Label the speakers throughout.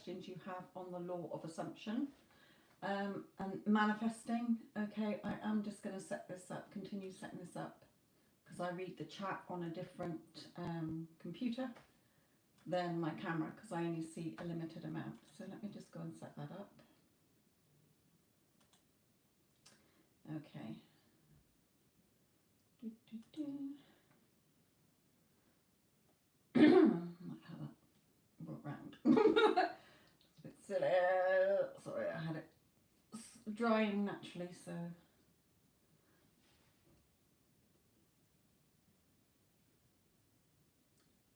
Speaker 1: questions you have on the law of assumption and manifesting. Okay, I am just going to set this up, continue setting this up, because I read the chat on a different computer than my camera, because I only see a limited amount. So let me just go and set that up. Okay. Might have that brought round. It's a bit silly. Sorry, I had it drying naturally, so.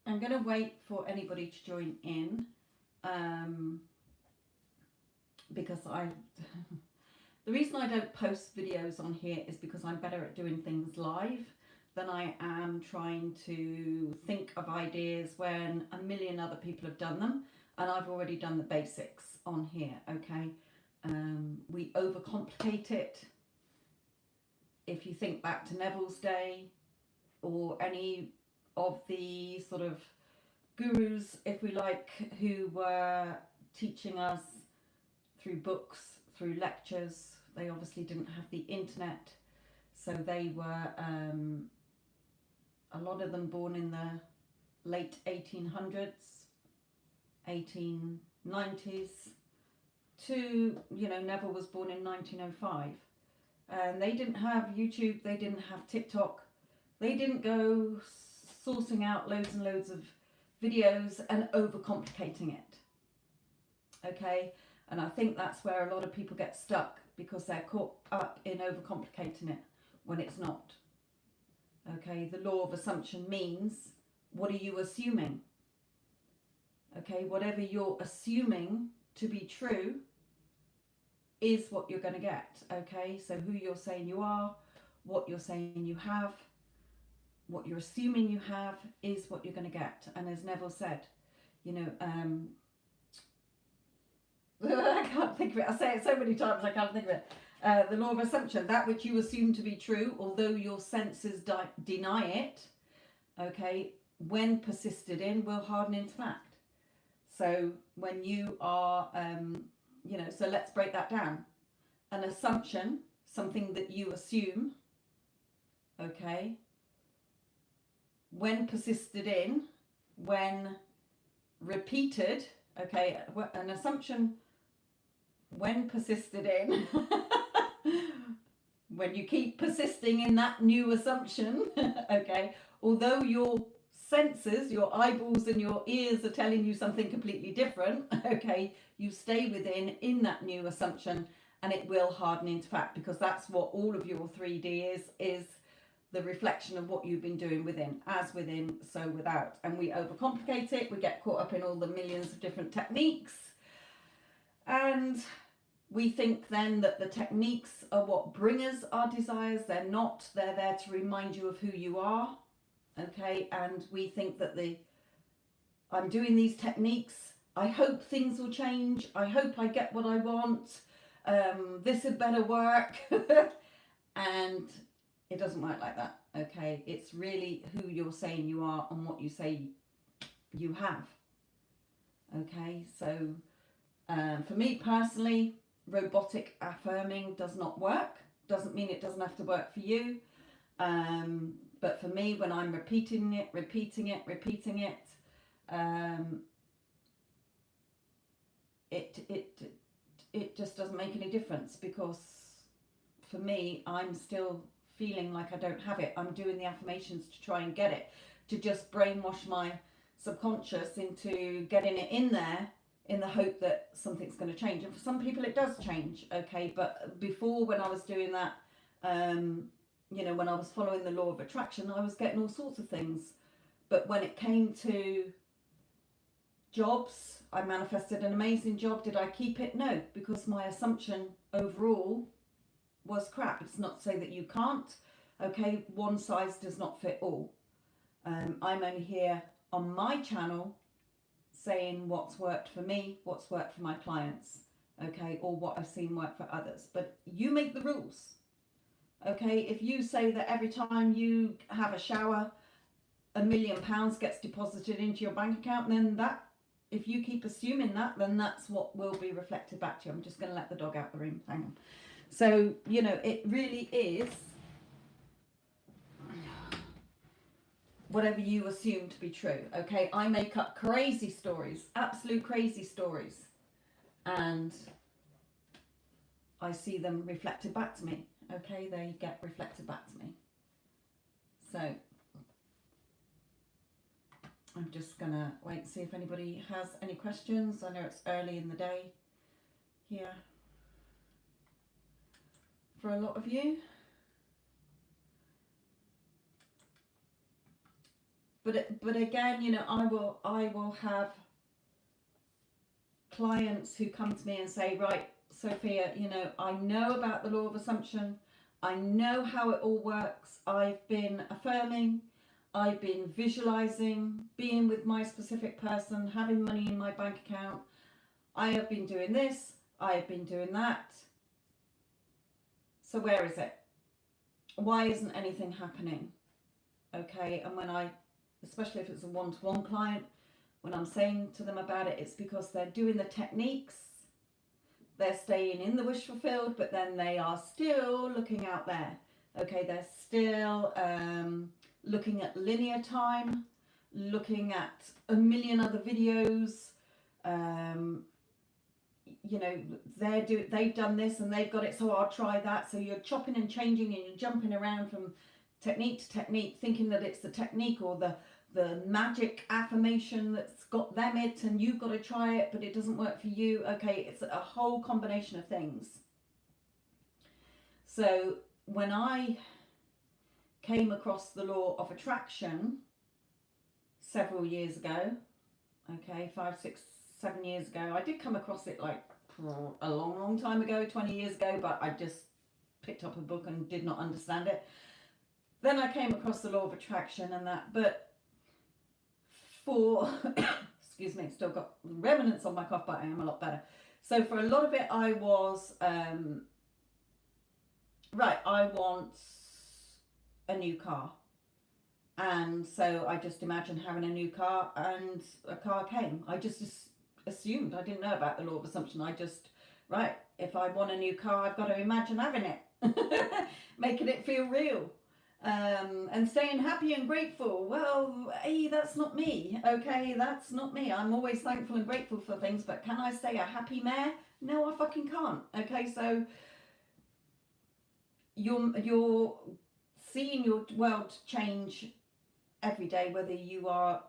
Speaker 1: I'm going to wait for anybody to join in because the reason I don't post videos on here is because I'm better at doing things live than I am trying to think of ideas when a million other people have done them, and I've already done the basics on here. Okay, we overcomplicate it. If you think back to Neville's day or any of the sort of gurus, if we like, who were teaching us through books, through lectures, they obviously didn't have the internet, so they were a lot of them born in the late 1800s, 1890s to, you know, Neville was born in 1905, and they didn't have YouTube, they didn't have TikTok, they didn't go sourcing out loads and loads of videos and overcomplicating it. Okay, and I think that's where a lot of people get stuck, because they're caught up in overcomplicating it when it's not. Okay, the law of assumption means, what are you assuming? Okay, whatever you're assuming to be true is what you're going to get. Okay, so who you're saying you are, what you're saying you have, what you're assuming you have is what you're going to get. And as Neville said, you know, I can't think of it. I say it so many times I can't think of it. The law of assumption, that which you assume to be true, although your senses deny it, okay, when persisted in, will harden into fact. So when you are, you know, so let's break that down. An assumption, something that you assume, okay, when persisted in, when repeated, okay, an assumption when persisted in, when you keep persisting in that new assumption, okay, although your senses, your eyeballs and your ears are telling you something completely different, okay, you stay in that new assumption, and it will harden into fact, because that's what all of your 3D is the reflection of what you've been doing within. As within, so without. And we overcomplicate it, we get caught up in all the millions of different techniques, and we think then that the techniques are what bring us our desires. They're not. They're there to remind you of who you are. Okay, and we think that I'm doing these techniques, I hope things will change, I hope I get what I want, this had better work. And it doesn't work like that. Okay, it's really who you're saying you are and what you say you have. Okay, so for me personally, robotic affirming does not work. Doesn't mean it doesn't have to work for you. But for me, when I'm repeating it, it just doesn't make any difference, because for me, I'm still feeling like I don't have it. I'm doing the affirmations to try and get it, to just brainwash my subconscious into getting it in there in the hope that something's going to change. And for some people it does change, okay, but before, when I was doing that, you know, when I was following the law of attraction, I was getting all sorts of things. But when it came to jobs, I manifested an amazing job. Did I keep it? No, because my assumption overall was crap. It's not to say that you can't, okay, one size does not fit all. I'm only here on my channel saying what's worked for me, what's worked for my clients, okay, or what I've seen work for others. But you make the rules. Okay, if you say that every time you have a shower, £1 million gets deposited into your bank account, then that if you keep assuming that, then that's what will be reflected back to you. I'm just going to let the dog out the room. Hang on. So, you know, it really is whatever you assume to be true. Okay, I make up crazy stories, absolute crazy stories, and I see them reflected back to me. Okay, they get reflected back to me. So I'm just gonna wait and see if anybody has any questions. I know it's early in the day here for a lot of you. But again, you know, I will have clients who come to me and say, right, Sophia, you know, I know about the law of assumption. I know how it all works. I've been affirming, I've been visualizing, being with my specific person, having money in my bank account. I have been doing this, I have been doing that. So where is it? Why isn't anything happening? Okay, and when especially if it's a one-to-one client, when I'm saying to them about it, it's because they're doing the techniques, they're staying in the wish fulfilled, but then they are still looking out there. Okay, they're still looking at linear time, looking at a million other videos. You know, they've done this and they've got it, so I'll try that. So you're chopping and changing and you're jumping around from technique to technique, thinking that it's the technique or the magic affirmation that's got them it, and you've got to try it, but it doesn't work for you. Okay, it's a whole combination of things. So when I came across the law of attraction several years ago, okay, 5, 6, 7 years ago, I did come across it like a long time ago, 20 years ago, but I just picked up a book and did not understand it. Then I came across the law of attraction and that, but for, excuse me, still got remnants on my cough, but I am a lot better. So for a lot of it, I was, right, I want a new car. And so I just imagined having a new car, and a car came. I just assumed. I didn't know about the law of assumption. I just, right, if I want a new car, I've got to imagine having it, making it feel real. And staying happy and grateful. Well, hey, that's not me. Okay, that's not me. I'm always thankful and grateful for things, but can I stay a happy mare? No, I fucking can't. Okay, so you're seeing your world change every day, whether you are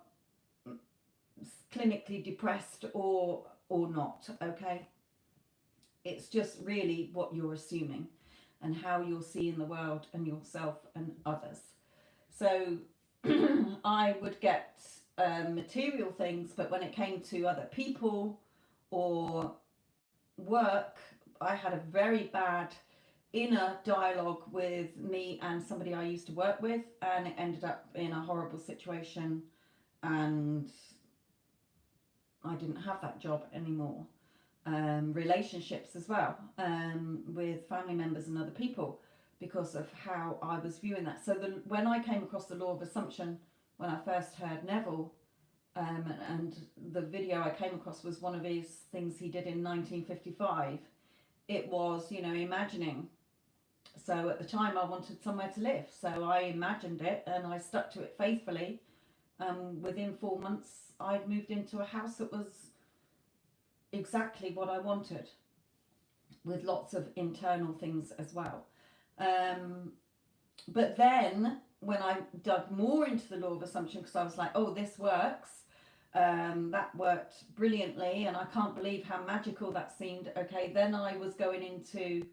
Speaker 1: clinically depressed or not. Okay, it's just really what you're assuming and how you're seeing the world and yourself and others. So I would get material things, but when it came to other people or work, I had a very bad inner dialogue with me and somebody I used to work with, and it ended up in a horrible situation, and I didn't have that job anymore. Relationships as well, with family members and other people, because of how I was viewing that. So when I came across the law of assumption, when I first heard Neville, and the video I came across was one of his things he did in 1955. It was, you know, imagining. So at the time I wanted somewhere to live, so I imagined it and I stuck to it faithfully. Within 4 months I'd moved into a house that was exactly what I wanted, with lots of internal things as well. But then when I dug more into the law of assumption, because I was like, oh, this works, that worked brilliantly, and I can't believe how magical that seemed. Okay, then I was going into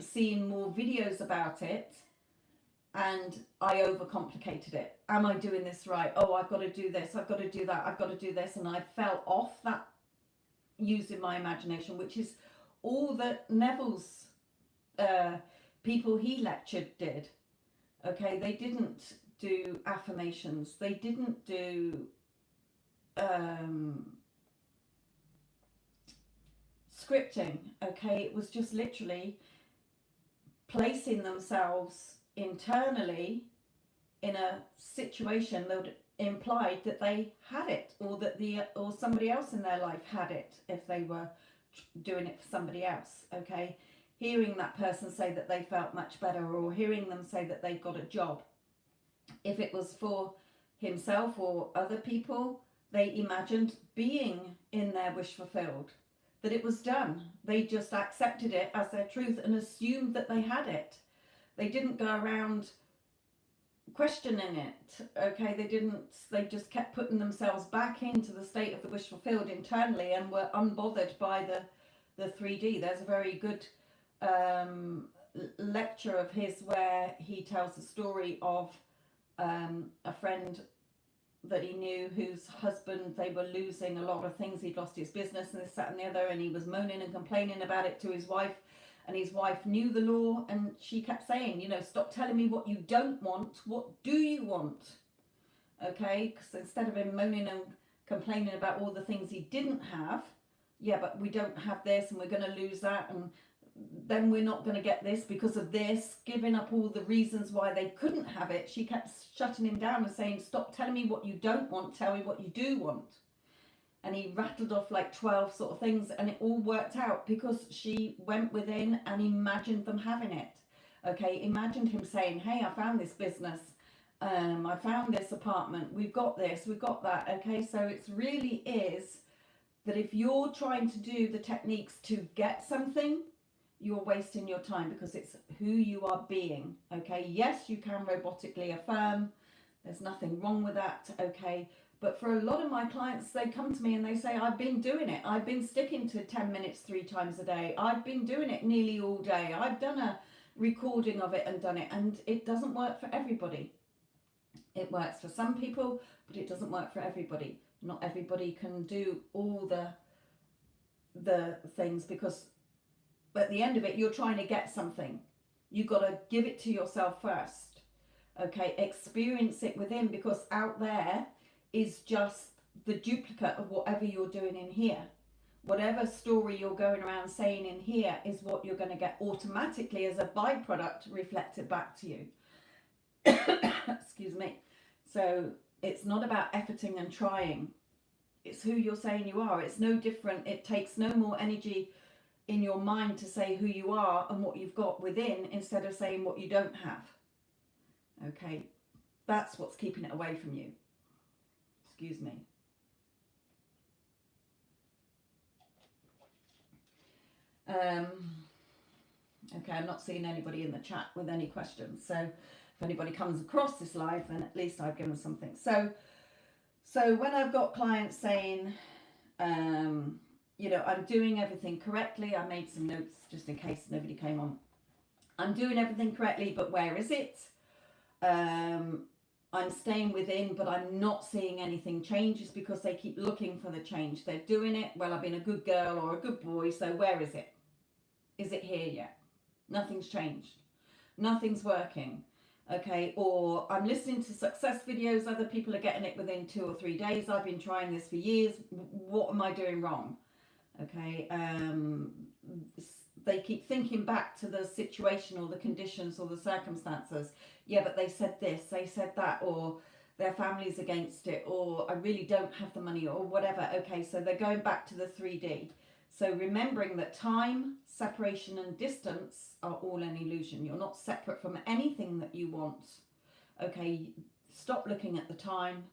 Speaker 1: seeing more videos about it, and I overcomplicated it. Am I doing this right? Oh, I've got to do this, I've got to do that, I've got to do this, and I fell off that using my imagination, which is all that Neville's people he lectured did. Okay, they didn't do affirmations, they didn't do scripting. Okay, it was just literally placing themselves internally in a situation implied that they had it, or that or somebody else in their life had it if they were doing it for somebody else. Okay, hearing that person say that they felt much better, or hearing them say that they got a job, if it was for himself or other people, they imagined being in their wish fulfilled, that it was done. They just accepted it as their truth and assumed that they had it. They didn't go around questioning it. Okay, they just kept putting themselves back into the state of the wish fulfilled internally, and were unbothered by the 3D. There's a very good lecture of his where he tells the story of a friend that he knew whose husband, they were losing a lot of things. He'd lost his business and this, that and the other, and he was moaning and complaining about it to his wife, and his wife knew the law, and she kept saying, you know, stop telling me what you don't want, what do you want? Okay, because instead of him moaning and complaining about all the things he didn't have, yeah, but we don't have this and we're going to lose that, and then we're not going to get this because of this, giving up all the reasons why they couldn't have it. She kept shutting him down and saying, stop telling me what you don't want, tell me what you do want. And he rattled off like 12 sort of things, and it all worked out because she went within and imagined them having it. Okay, imagined him saying, hey, I found this business, I found this apartment, we've got this, we've got that. Okay, so it really is that if you're trying to do the techniques to get something, you're wasting your time, because it's who you are being. Okay, yes, you can robotically affirm, there's nothing wrong with that. Okay, but for a lot of my clients, they come to me and they say, I've been doing it, I've been sticking to 10 minutes 3 times a day, I've been doing it nearly all day, I've done a recording of it and done it, and it doesn't work for everybody. It works for some people, but it doesn't work for everybody. Not everybody can do all the things, because at the end of it, you're trying to get something. You've got to give it to yourself first. Okay, experience it within, because out there is just the duplicate of whatever you're doing in here. Whatever story you're going around saying in here is what you're going to get automatically as a byproduct reflected back to you. Excuse me. So it's not about efforting and trying. It's who you're saying you are. It's no different. It takes no more energy in your mind to say who you are and what you've got within, instead of saying what you don't have. Okay, that's what's keeping it away from you. Excuse me. Okay, I'm not seeing anybody in the chat with any questions, so if anybody comes across this live, then at least I've given something. So when I've got clients saying, you know, I'm doing everything correctly, I made some notes just in case nobody came on. I'm doing everything correctly, but where is it? I'm staying within, but I'm not seeing anything change. It's because they keep looking for the change. They're doing it, well, I've been a good girl or a good boy, so where is it? Is it here yet? Nothing's changed. Nothing's working. Okay, or I'm listening to success videos, other people are getting it within 2 or 3 days. I've been trying this for years. What am I doing wrong? Okay, they keep thinking back to the situation or the conditions or the circumstances. Yeah, but they said this, they said that, or their family's against it, or I really don't have the money, or whatever. Okay, so they're going back to the 3D. So remembering that time, separation and distance are all an illusion. You're not separate from anything that you want. Okay, stop looking at the time,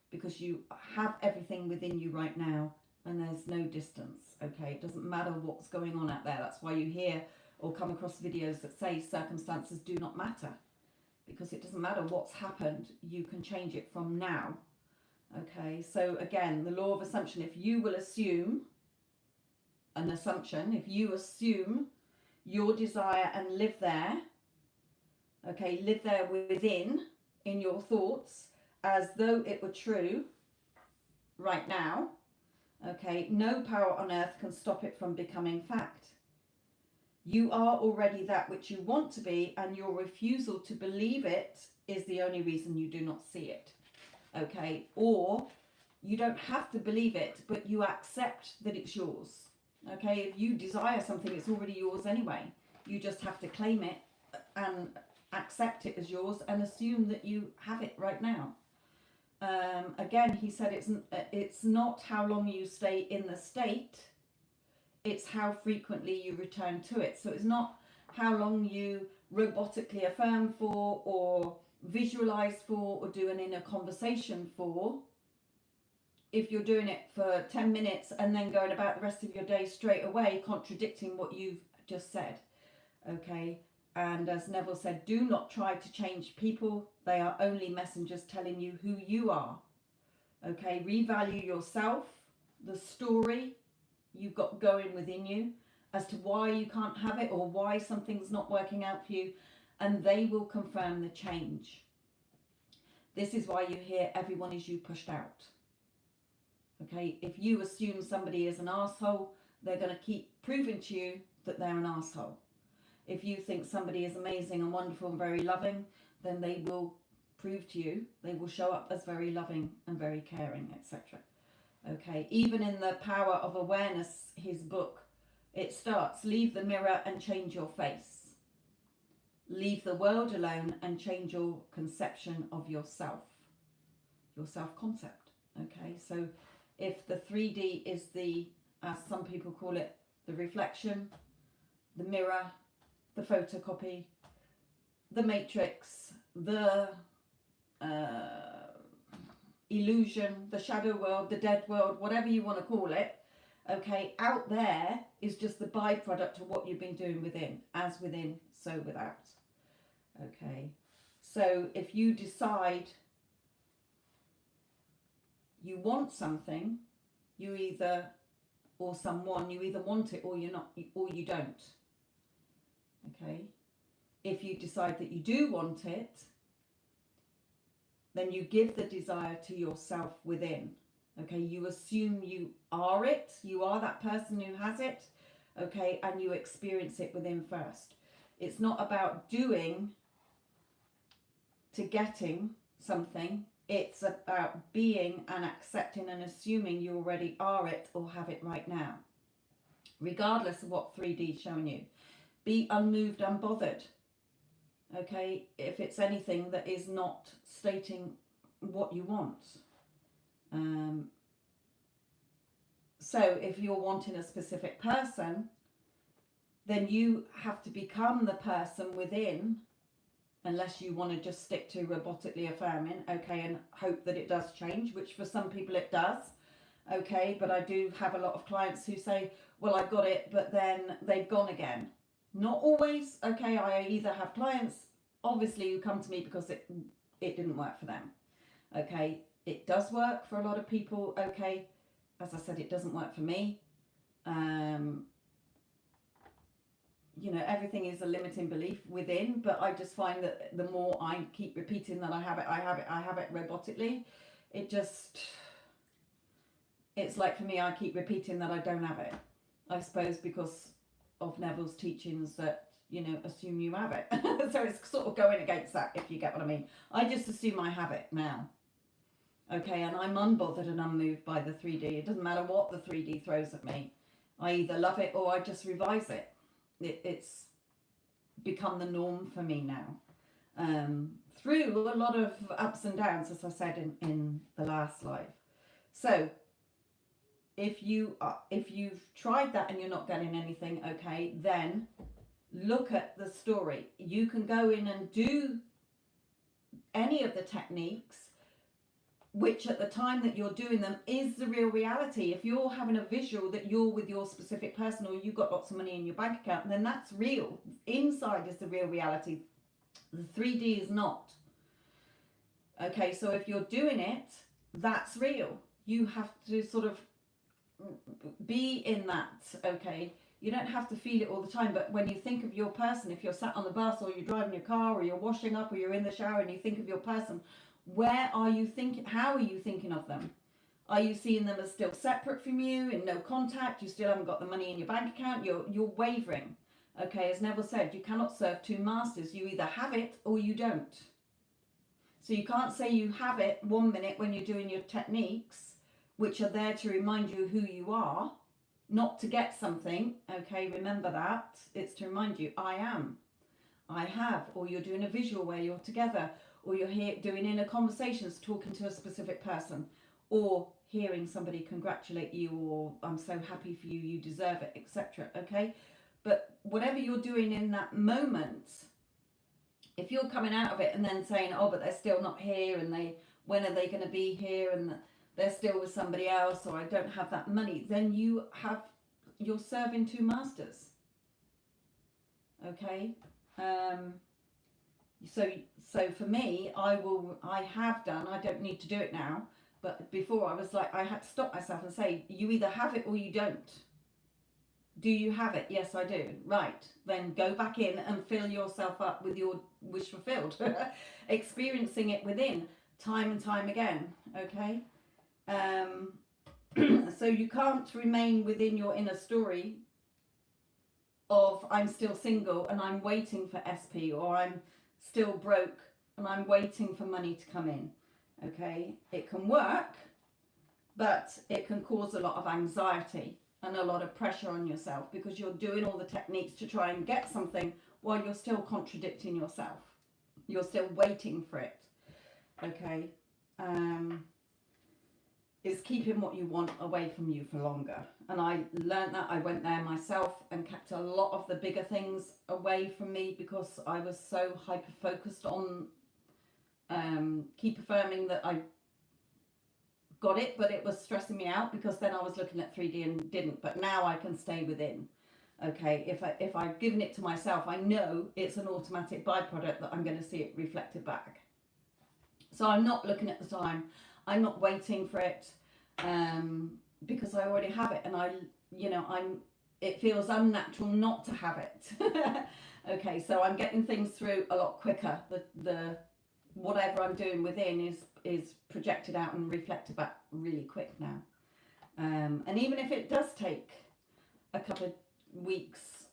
Speaker 1: because you have everything within you right now, and there's no distance. Okay, it doesn't matter what's going on out there. That's why you hear or come across videos that say circumstances do not matter, because it doesn't matter what's happened, you can change it from now. Okay, so again, the law of assumption, if you will assume an assumption, if you assume your desire and live there, okay, live there within, in your thoughts, as though it were true right now, okay, no power on earth can stop it from becoming fact. You are already that which you want to be, and your refusal to believe it is the only reason you do not see it. Okay, or you don't have to believe it, but you accept that it's yours. Okay, if you desire something, it's already yours anyway. You just have to claim it and accept it as yours and assume that you have it right now. Again, he said it's not how long you stay in the state, it's how frequently you return to it. So it's not how long you robotically affirm for, or visualize for, or do an inner conversation for. If you're doing it for 10 minutes and then going about the rest of your day straight away, contradicting what you've just said. Okay. And as Neville said, do not try to change people. They are only messengers telling you who you are. Okay, revalue yourself, the story you've got going within you as to why you can't have it or why something's not working out for you, and they will confirm the change. This is why you hear everyone is you pushed out. Okay, if you assume somebody is an arsehole, they're going to keep proving to you that they're an arsehole. If you think somebody is amazing and wonderful and very loving, then they will prove to you, they will show up as very loving and very caring, etc. Okay, even in The Power of Awareness, his book, it starts, leave the mirror and change your face. Leave the world alone and change your conception of yourself, your self-concept. Okay, so if the 3D is the, as some people call it, the reflection, the mirror, the photocopy, the matrix, the illusion, the shadow world, the dead world, whatever you want to call it, okay, out there is just the byproduct of what you've been doing within. As within, so without. Okay, so if you decide you want something, you either, or someone, you either want it or you're not, or you don't. Okay, if you decide that you do want it, then you give the desire to yourself within. Okay, you assume you are it, you are that person who has it, okay, and you experience it within first. It's not about doing to getting something, it's about being and accepting and assuming you already are it or have it right now, regardless of what 3D is showing you. Be unmoved, unbothered. Okay, if it's anything that is not stating what you want. So if you're wanting a specific person, then you have to become the person within, unless you want to just stick to robotically affirming, okay, and hope that it does change, which for some people it does. Okay, but I do have a lot of clients who say, well, I got it, but then they've gone again. Not always. Okay, I either have clients, obviously, who come to me because it didn't work for them. Okay, it does work for a lot of people. Okay, as I said, it doesn't work for me. You know, everything is a limiting belief within, but I just find that the more I keep repeating that I have it robotically, it's like for me, I keep repeating that I don't have it. I suppose because of Neville's teachings that, you know, assume you have it. So it's sort of going against that, if you get what I mean. I just assume I have it now. Okay, and I'm unbothered and unmoved by the 3D. It doesn't matter what the 3D throws at me. I either love it or I just revise it. It's become the norm for me now. Through a lot of ups and downs, as I said in the last live. So if you've tried that and you're not getting anything, okay, then look at the story. You can go in and do any of the techniques, which at the time that you're doing them is the real reality. If you're having a visual that you're with your specific person, or you've got lots of money in your bank account, then that's real. Inside is the real reality. The 3D is not. Okay, so if you're doing it, that's real. You have to sort of be in that, okay? You don't have to feel it all the time, but when you think of your person, if you're sat on the bus or you're driving your car or you're washing up or you're in the shower and you think of your person, where are you thinking? How are you thinking of them? Are you seeing them as still separate from you, in no contact? You still haven't got the money in your bank account? You're wavering. Okay, as Neville said, you cannot serve two masters. You either have it or you don't. So you can't say you have it 1 minute when you're doing your techniques, which are there to remind you who you are, not to get something. Okay, remember that. It's to remind you, I am, I have, or you're doing a visual where you're together, or you're here doing inner conversations, talking to a specific person, or hearing somebody congratulate you, or I'm so happy for you, you deserve it, etc. Okay, but whatever you're doing in that moment, if you're coming out of it and then saying, oh, but they're still not here, and when are they going to be here, and they're still with somebody else, or I don't have that money, then you're serving two masters. Okay, so for me, I have done, I don't need to do it now, but before I was like, I had to stop myself and say, you either have it or you don't. Do you have it? Yes, I do. Right, then go back in and fill yourself up with your wish fulfilled. Experiencing it within, time and time again. Okay, so you can't remain within your inner story of I'm still single and I'm waiting for SP, or I'm still broke and I'm waiting for money to come in. Okay, it can work, but it can cause a lot of anxiety and a lot of pressure on yourself, because you're doing all the techniques to try and get something while you're still contradicting yourself. You're still waiting for it. Okay, is keeping what you want away from you for longer. And I learned that. I went there myself and kept a lot of the bigger things away from me, because I was so hyper focused on keep affirming that I got it, but it was stressing me out, because then I was looking at 3D and didn't. But now I can stay within. Okay, if I've given it to myself, I know it's an automatic byproduct that I'm going to see it reflected back. So I'm not looking at the time. I'm not waiting for it, because I already have it, and it feels unnatural not to have it. Okay, so I'm getting things through a lot quicker. The whatever I'm doing within is projected out and reflected back really quick now. And even if it does take a couple of weeks,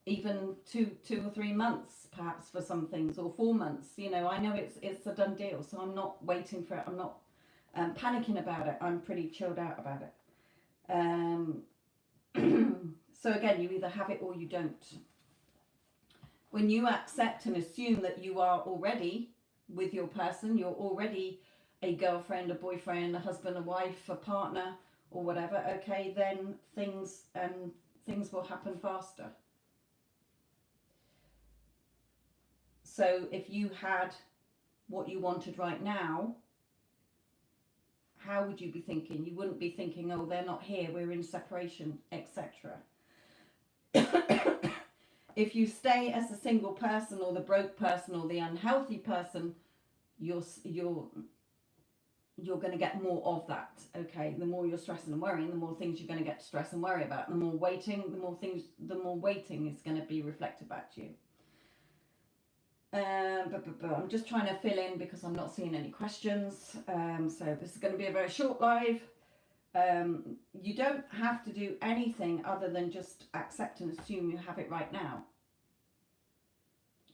Speaker 1: even two or 3 months perhaps for some things, or 4 months, I know it's a done deal, so I'm not waiting for it. I'm not panicking about it. I'm pretty chilled out about it. So again, you either have it or you don't. When you accept and assume that you are already with your person, you're already a girlfriend, a boyfriend, a husband, a wife, a partner, or whatever, okay, then things will happen faster. So if you had what you wanted right now, how would you be thinking? You wouldn't be thinking, oh, they're not here, we're in separation, etc. If you stay as the single person, or the broke person, or the unhealthy person, you're going to get more of that. Okay, the more you're stressing and worrying, the more things you're going to get to stress and worry about. The more waiting, the more waiting is going to be reflected back to you. I'm just trying to fill in, because I'm not seeing any questions. So this is going to be a very short live. You don't have to do anything other than just accept and assume you have it right now.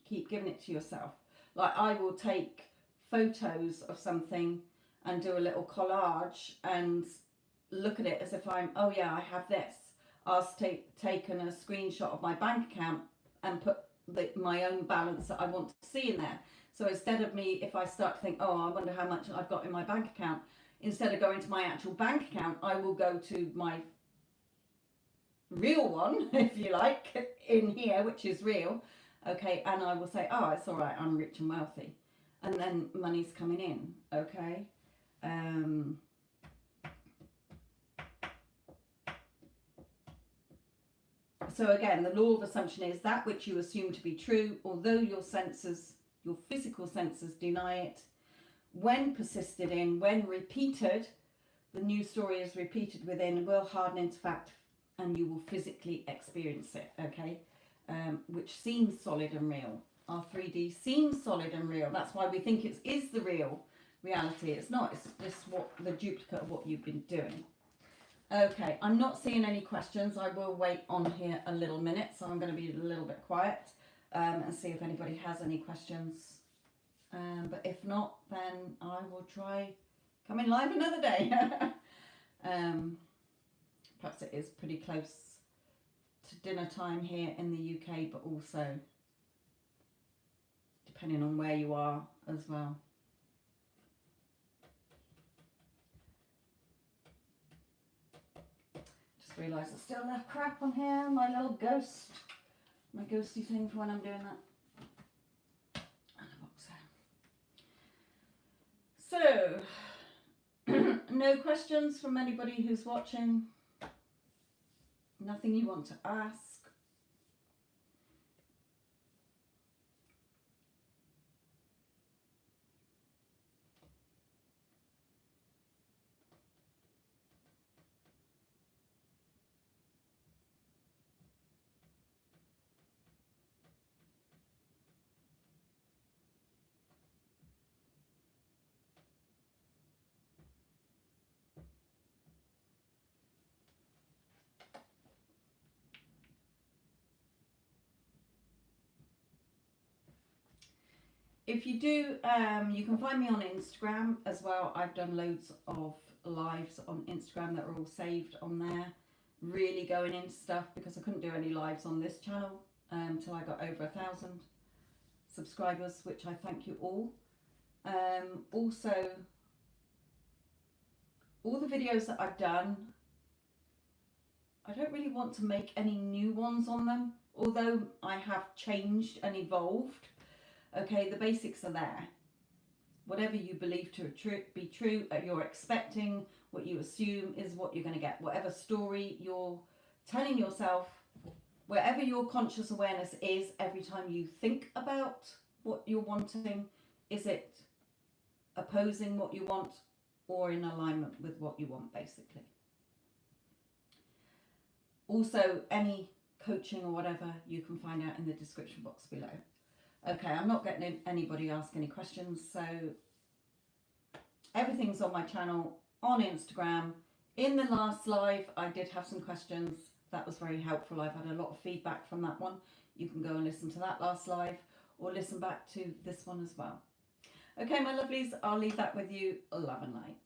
Speaker 1: Keep giving it to yourself. Like, I will take photos of something and do a little collage and look at it as if oh yeah, I have this. I'll taken a screenshot of my bank account and put my own balance that I want to see in there. So instead of me, if I start to think, oh, I wonder how much I've got in my bank account, instead of going to my actual bank account, I will go to my real one, if you like, in here, which is real. Okay, and I will say, oh, it's all right, I'm rich and wealthy. And then money's coming in, okay? So again, the law of assumption is that which you assume to be true, although your physical senses deny it. When persisted in, when repeated, the new story is repeated within, will harden into fact, and you will physically experience it, okay? Which seems solid and real. Our 3D seems solid and real. That's why we think it is the real reality. It's not. It's just the duplicate of what you've been doing. Okay, I'm not seeing any questions. I will wait on here a little minute, so I'm going to be a little bit quiet and see if anybody has any questions. But if not, then I will try coming live another day. Perhaps it is pretty close to dinner time here in the UK, but also depending on where you are as well. Just realised I still left crap on here, my little ghost, my ghosty thing for when I'm doing that. And a box there. So, no questions from anybody who's watching? Nothing you want to ask? If you do, you can find me on Instagram as well. I've done loads of lives on Instagram that are all saved on there. Really going into stuff because I couldn't do any lives on this channel until I got over 1,000 subscribers, which I thank you all. Also, all the videos that I've done, I don't really want to make any new ones on them, although I have changed and evolved. Okay, the basics are there. Whatever you believe to be true, you're expecting, what you assume is what you're going to get. Whatever story you're telling yourself, wherever your conscious awareness is, every time you think about what you're wanting, is it opposing what you want or in alignment with what you want, basically. Also, any coaching or whatever you can find out in the description box below. Okay, I'm not getting anybody ask any questions, so everything's on my channel, on Instagram. In the last live, I did have some questions. That was very helpful. I've had a lot of feedback from that one. You can go and listen to that last live or listen back to this one as well. Okay, my lovelies, I'll leave that with you. Love and light.